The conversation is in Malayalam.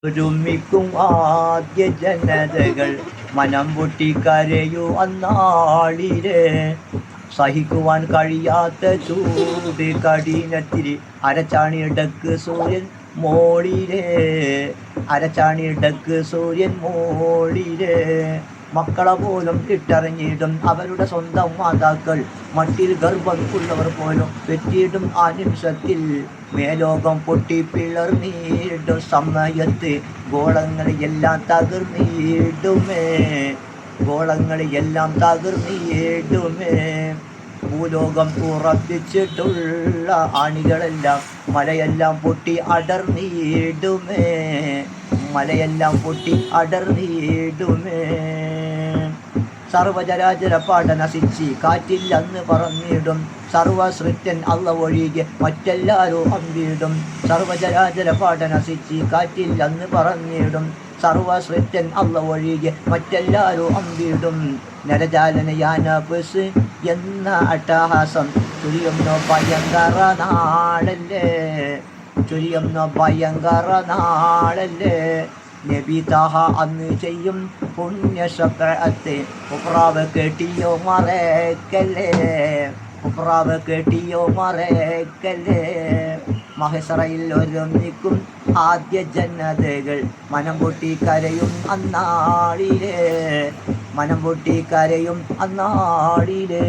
ഒരുമിക്കും ആദ്യ ജനതകൾ മനം പൊട്ടി കരയൂ അന്നാളിലെ സഹിക്കുവാൻ കഴിയാത്ത ചൂട് കഠിനത്തിരി അരച്ചാണിയിടക്ക് സൂര്യൻ മോളിലെ അരച്ചാണിയിടക്ക് സൂര്യൻ മോളിലെ മക്കളെ പോലും ഇട്ടറിഞ്ഞിടും അവരുടെ സ്വന്തം മാതാക്കൾ മട്ടിൽ ഗർഭം ഉള്ളവർ പോലും വെറ്റിയിടും ആ നിമിഷത്തിൽ മേലോകം പൊട്ടി പിളർന്നിടും സമയത്ത് ഗോളങ്ങളെല്ലാം തകർന്നിടുമേ ഗോളങ്ങളെല്ലാം തകർന്നിടുമേ ഭൂലോകം ഉറപ്പിച്ചിട്ടുള്ള അണികളെല്ലാം മലയെല്ലാം പൊട്ടി അടർന്നിടുമേ മലയെല്ലാം പൊട്ടി അടർന്നിടുമേ സർവചരാചര പാട നശിച്ച് കാറ്റില്ലെന്ന് പറഞ്ഞിടും സർവസൃഷ്ടൻ അള്ള ഒഴികെ മറ്റെല്ലാവരും അമ്പിടും സർവചരാചര പാട നശിച്ച് കാറ്റില്ലെന്ന് പറഞ്ഞിടും സർവസൃഷ്ടൻ അള്ള ഒഴികെ മറ്റെല്ലാവരും അമ്പിടും നരജാലനയാനപസ് എന്ന അട്ടഹാസം ചുരിയുന്ന ഭയങ്കര നാളല്ലേ ചുരിയുന്ന ഭയങ്കര നാളല്ലേ നബി താഹ അന്ന് ചെയ്യും പുണ്യ ശഫഅത്ത് ഉഖ്റാവ് കേട്ടിയോ മറക്കല്ലേ ഉഖ്റാവ് കേട്ടിയോ മറക്കല്ലേ മഹ്ശറയിൽ ഒരുമിക്കും ആദ്യ ജനതകൾ മനം പൊട്ടി കരയും അന്നാളിലെ മനം പൊട്ടി കരയും അന്നാളിലെ